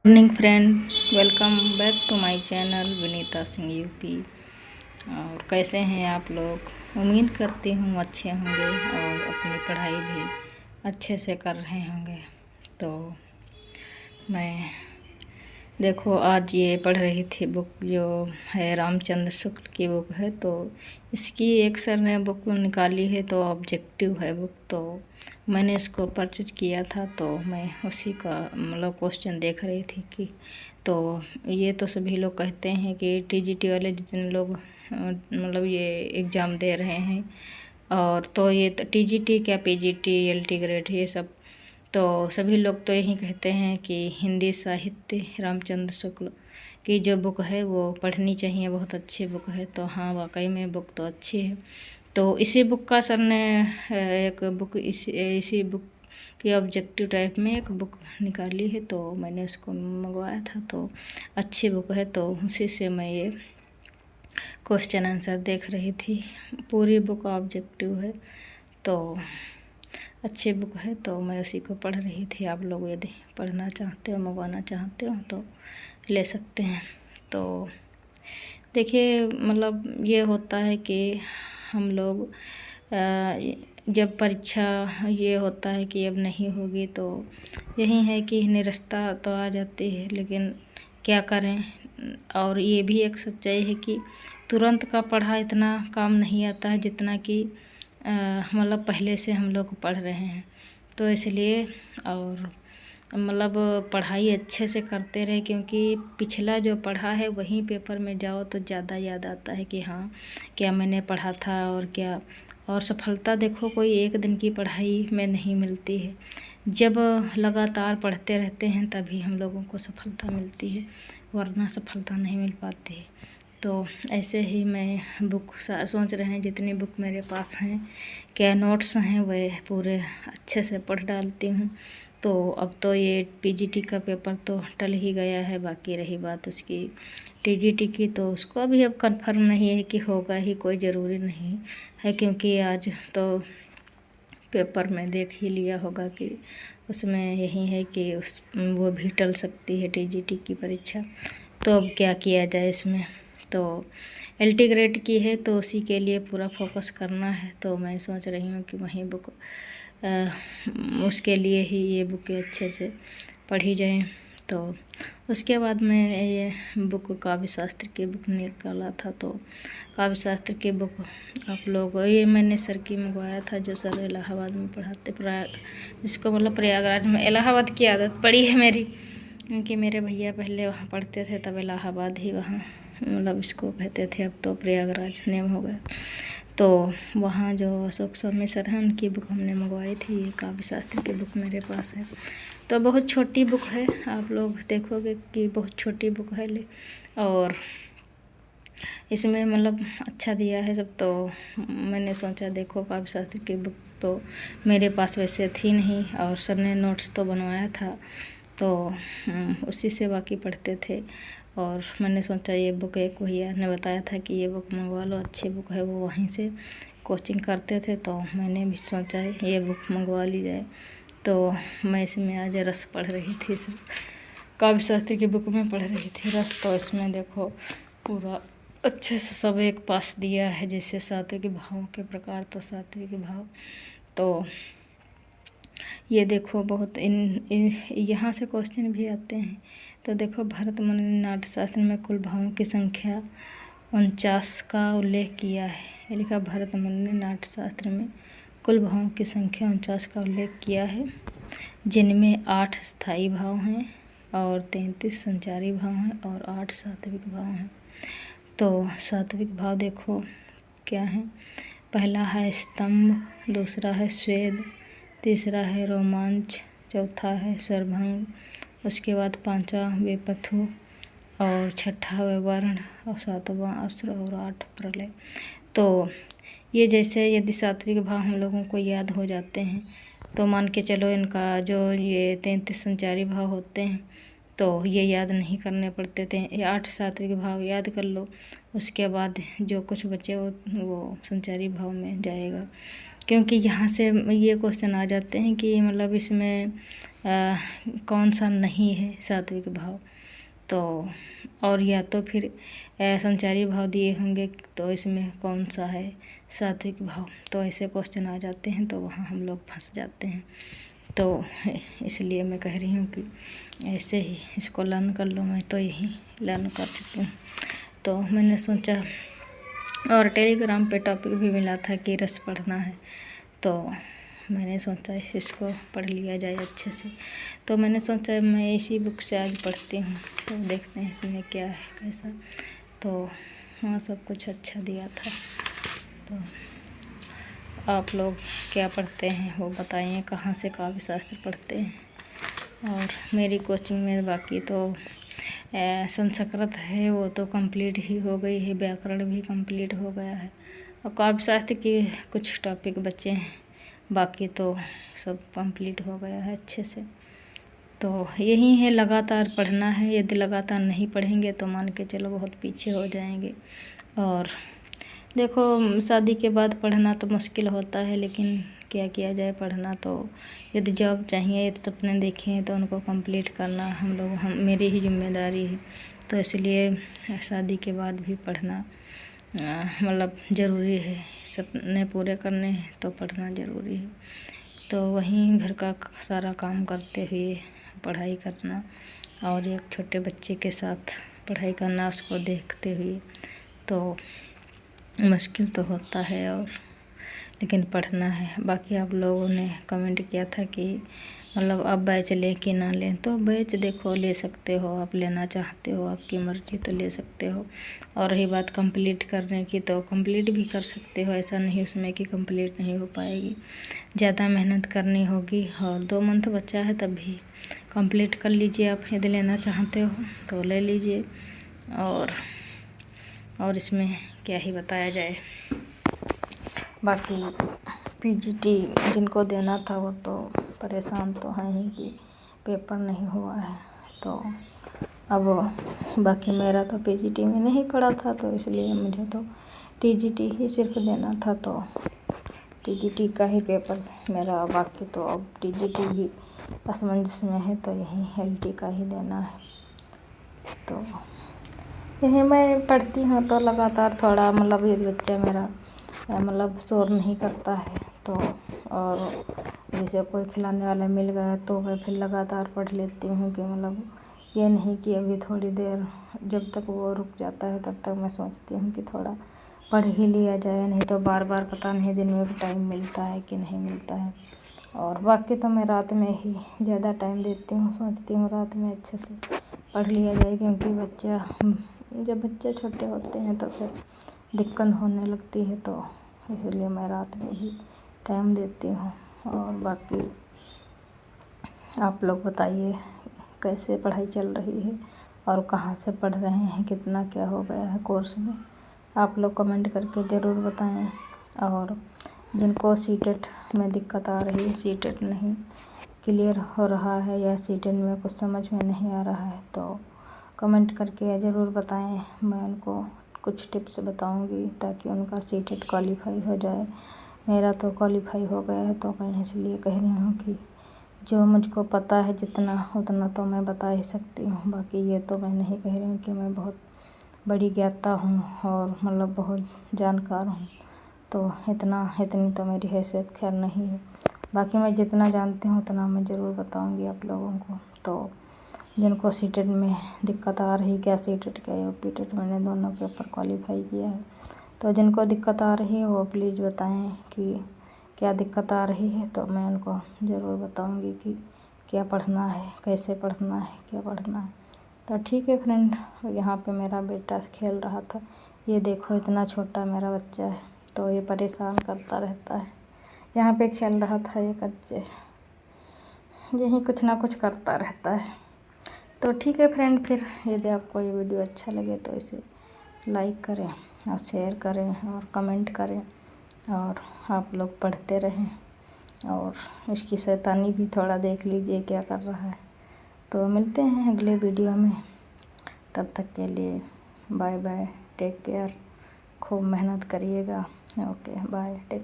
Morning friend, welcome back to my channel Vinita Singh UP. और कैसे हैं आप लोग? उम्मीद करती हूँ अच्छे होंगे और अपनी पढ़ाई भी अच्छे से कर रहे होंगे। तो मैं देखो आज ये पढ़ रही थी बुक, जो है रामचंद्र शुक्ल की बुक है। तो इसकी एक सर ने बुक निकाली है, तो ऑब्जेक्टिव है बुक। तो मैंने इसको परचेज किया था, तो मैं उसी का मतलब क्वेश्चन देख रही थी कि तो ये तो सभी लोग कहते हैं कि टीजीटी वाले जितने लोग मतलब ये एग्ज़ाम दे रहे हैं, और तो ये तो टीजीटी क्या पीजीटी एलटी ग्रेड ये सब, तो सभी लोग तो यही कहते हैं कि हिंदी साहित्य रामचंद्र शुक्ल की जो बुक है वो पढ़नी चाहिए, बहुत अच्छी बुक है। तो हाँ, वाकई में बुक तो अच्छी है। तो इसी बुक का सर ने एक बुक इसी बुक की ऑब्जेक्टिव टाइप में एक बुक निकाली है, तो मैंने उसको मंगवाया था। तो अच्छी बुक है, तो उसी से मैं ये क्वेश्चन आंसर देख रही थी। पूरी बुक ऑब्जेक्टिव है, तो अच्छी बुक है, तो मैं उसी को पढ़ रही थी। आप लोग यदि पढ़ना चाहते हो, मंगवाना चाहते हो तो ले सकते हैं। तो देखिए, मतलब ये होता है कि हम लोग जब परीक्षा ये होता है कि अब नहीं होगी, तो यही है कि निराशा तो आ जाती है, लेकिन क्या करें। और ये भी एक सच्चाई है कि तुरंत का पढ़ा इतना काम नहीं आता है जितना कि मतलब पहले से हम लोग पढ़ रहे हैं। तो इसलिए और मतलब पढ़ाई अच्छे से करते रहे, क्योंकि पिछला जो पढ़ा है वहीं पेपर में जाओ तो ज़्यादा याद आता है कि हाँ क्या मैंने पढ़ा था और क्या। और सफलता देखो कोई एक दिन की पढ़ाई में नहीं मिलती है, जब लगातार पढ़ते रहते हैं तभी हम लोगों को सफलता मिलती है, वरना सफलता नहीं मिल पाती है। तो ऐसे ही मैं बुक सोच रहे हैं जितनी बुक मेरे पास हैं, क्या नोट्स हैं, वह पूरे अच्छे से पढ़ डालती हूँ। तो अब तो ये पीजीटी का पेपर तो टल ही गया है, बाकी रही बात उसकी टीजीटी की, तो उसको अभी अब कंफर्म नहीं है कि होगा ही, कोई ज़रूरी नहीं है, क्योंकि आज तो पेपर में देख ही लिया होगा कि उसमें यही है कि वो भी टल सकती है टीजीटी की परीक्षा। तो अब क्या किया जाए इसमें। तो एलटी ग्रेड की है, तो उसी के लिए पूरा फोकस करना है। तो मैं सोच रही हूँ कि वही बुक उसके लिए ही ये बुकें अच्छे से पढ़ी जाएं। तो उसके बाद मैं ये बुक काव्य शास्त्र की बुक निकाला था। तो काव्य शास्त्र की बुक आप लोग, ये मैंने सर की मंगवाया था, जो सर इलाहाबाद में पढ़ाते, जिसको मतलब प्रयागराज में, इलाहाबाद की आदत पड़ी है मेरी, क्योंकि मेरे भैया पहले वहाँ पढ़ते थे, तब इलाहाबाद ही वहाँ मतलब इसको कहते थे, अब तो प्रयागराज नेम हो गया। तो वहाँ जो अशोक स्वामी सर हैं, उनकी बुक हमने मंगवाई थी। ये काव्य शास्त्र की बुक मेरे पास है। तो बहुत छोटी बुक है, आप लोग देखोगे कि बहुत छोटी बुक है, और इसमें मतलब अच्छा दिया है सब। तो मैंने सोचा देखो, काव्य शास्त्र की बुक तो मेरे पास वैसे थी नहीं, और सर ने नोट्स तो बनवाया था, तो उसी से बाकी पढ़ते थे। और मैंने सोचा ये बुक, एक भैया ने बताया था कि ये बुक मंगवा लो, अच्छी बुक है, वो वहीं से कोचिंग करते थे, तो मैंने भी सोचा ये बुक मंगवा ली जाए। तो मैं इसमें आज रस पढ़ रही थी, काव्य शास्त्र की बुक में पढ़ रही थी रस। तो इसमें देखो पूरा अच्छे से सब एक पास दिया है, जैसे सात्विक भावों के प्रकार, तो सात्विक भाव, तो ये देखो बहुत यहाँ से क्वेश्चन भी आते हैं। तो देखो, भरत मुनि ने नाट्यशास्त्र में कुल भावों की संख्या 49 का उल्लेख किया है। ये लिखा, भरत मुनि ने नाट्यशास्त्र में कुल भावों की संख्या 49 का उल्लेख किया है, जिनमें 8 स्थायी भाव हैं और 33 संचारी भाव हैं और 8 सात्विक भाव हैं। तो सात्विक भाव देखो क्या है, पहला है स्तंभ, दूसरा है स्वेद, तीसरा है रोमांच, चौथा है सरभंग, उसके बाद पांचवा बेपथु, और छठा वर्ण, और सातवां अस्त्र, और 8 प्रलय। तो ये जैसे यदि सात्विक भाव हम लोगों को याद हो जाते हैं, तो मान के चलो इनका जो ये 33 संचारी भाव होते हैं, तो ये याद नहीं करने पड़ते थे। ये 8 सात्विक भाव याद कर लो, उसके बाद जो कुछ बचे वो संचारी भाव में जाएगा। क्योंकि यहाँ से ये क्वेश्चन आ जाते हैं कि मतलब इसमें कौन सा नहीं है सात्विक भाव, तो और या तो फिर संचारी भाव दिए होंगे तो इसमें कौन सा है सात्विक भाव। तो ऐसे क्वेश्चन आ जाते हैं तो वहाँ हम लोग फंस जाते हैं। तो इसलिए मैं कह रही हूँ कि ऐसे ही इसको लर्न कर लो। मैं तो यही लर्न कर चुकी हूँ। तो मैंने सोचा, और टेलीग्राम पे टॉपिक भी मिला था कि रस पढ़ना है, तो मैंने सोचा इसको पढ़ लिया जाए अच्छे से। तो मैंने सोचा मैं इसी बुक से आज पढ़ती हूँ, तो देखते हैं इसमें क्या है कैसा। तो हाँ, सब कुछ अच्छा दिया था। तो आप लोग क्या पढ़ते हैं वो बताइए, कहाँ से काव्य शास्त्र पढ़ते हैं। और मेरी कोचिंग में बाकी तो संस्कृत है वो तो कंप्लीट ही हो गई है, व्याकरण भी कंप्लीट हो गया है, और काव्य शास्त्र के कुछ टॉपिक बचे हैं, बाकी तो सब कंप्लीट हो गया है अच्छे से। तो यही है, लगातार पढ़ना है। यदि लगातार नहीं पढ़ेंगे तो मान के चलो बहुत पीछे हो जाएंगे। और देखो, शादी के बाद पढ़ना तो मुश्किल होता है, लेकिन क्या किया जाए, पढ़ना तो यदि जॉब चाहिए, यदि सपने देखें तो उनको कंप्लीट करना हम मेरी ही जिम्मेदारी है। तो इसलिए शादी के बाद भी पढ़ना मतलब ज़रूरी है। सपने पूरे करने हैं तो पढ़ना ज़रूरी है। तो वहीं घर का सारा काम करते हुए पढ़ाई करना, और एक छोटे बच्चे के साथ पढ़ाई करना, उसको देखते हुए, तो मुश्किल तो होता है, और लेकिन पढ़ना है। बाकी आप लोगों ने कमेंट किया था कि मतलब अब बैच लें कि ना लें, तो बैच देखो ले सकते हो, आप लेना चाहते हो, आपकी मर्ज़ी, तो ले सकते हो। और रही बात कंप्लीट करने की, तो कंप्लीट भी कर सकते हो, ऐसा नहीं उसमें कि कंप्लीट नहीं हो पाएगी, ज़्यादा मेहनत करनी होगी। और 2 मंथ बचा है तब भी कंप्लीट कर लीजिए आप, यदि लेना चाहते हो तो ले लीजिए। और इसमें क्या ही बताया जाए। बाकी पीजीटी जिनको देना था वो तो परेशान तो हैं ही कि पेपर नहीं हुआ है। तो अब बाकी मेरा तो पीजीटी में नहीं पड़ा था, तो इसलिए मुझे तो टीजीटी ही सिर्फ देना था, तो टीजीटी का ही पेपर मेरा। बाकी तो अब टीजीटी भी असमंजस में है, तो यही एलटी का ही देना है। तो यही मैं पढ़ती हूँ, तो लगातार थोड़ा मतलब ये बच्चा मेरा मतलब शोर नहीं करता है, तो और जैसे कोई खिलाने वाला मिल गया तो मैं फिर लगातार पढ़ लेती हूँ। कि मतलब ये नहीं कि अभी थोड़ी देर, जब तक वो रुक जाता है तब तक मैं सोचती हूँ कि थोड़ा पढ़ ही लिया जाए, नहीं तो बार बार पता नहीं दिन में भी टाइम मिलता है कि नहीं मिलता है। और बाकी तो मैं रात में ही ज़्यादा टाइम देती हूँ, सोचती हूँ रात में अच्छे से पढ़ लिया जाए, क्योंकि जब बच्चे छोटे होते हैं तो फिर दिक्कत होने लगती है, तो इसलिए मैं रात में ही टाइम देती हूँ। और बाकी आप लोग बताइए कैसे पढ़ाई चल रही है, और कहाँ से पढ़ रहे हैं, कितना क्या हो गया है कोर्स में, आप लोग कमेंट करके ज़रूर बताएं। और जिनको सीटेट में दिक्कत आ रही है, सीटेट नहीं क्लियर हो रहा है, या सीटेट में कुछ समझ में नहीं आ रहा है, तो कमेंट करके ज़रूर बताएं। मैं उनको कुछ टिप्स बताऊंगी ताकि उनका सीटेट क्वालिफाई हो जाए। मेरा तो क्वालिफाई हो गया है, तो मैं इसलिए कह रही हूँ कि जो मुझको पता है जितना उतना तो मैं बता ही सकती हूँ। बाकी ये तो मैं नहीं कह रही हूँ कि मैं बहुत बड़ी ज्ञाता हूँ और मतलब बहुत जानकार हूँ, तो इतनी तो मेरी हैसियत खैर नहीं है। बाकी मैं जितना जानती हूँ उतना मैं ज़रूर बताऊँगी आप लोगों को। तो जिनको सीटेट में दिक्कत आ रही, क्या सीटेट क्या यूपी टेट, मैंने दोनों पेपर क्वालिफाई किया है, तो जिनको दिक्कत आ रही है वो प्लीज़ बताएं कि क्या दिक्कत आ रही है, तो मैं उनको ज़रूर बताऊंगी कि क्या पढ़ना है, कैसे पढ़ना है, क्या पढ़ना है। तो ठीक है फ्रेंड, यहाँ पे मेरा बेटा खेल रहा था, ये देखो इतना छोटा मेरा बच्चा है, तो ये परेशान करता रहता है। यहाँ पे खेल रहा था ये बच्चे, यही कुछ ना कुछ करता रहता है। तो ठीक है फ्रेंड, फिर यदि आपको ये वीडियो अच्छा लगे तो इसे लाइक करें और शेयर करें और कमेंट करें, और आप लोग पढ़ते रहें, और इसकी शैतानी भी थोड़ा देख लीजिए क्या कर रहा है। तो मिलते हैं अगले वीडियो में, तब तक के लिए बाय बाय, टेक केयर, खूब मेहनत करिएगा। Okay bye, take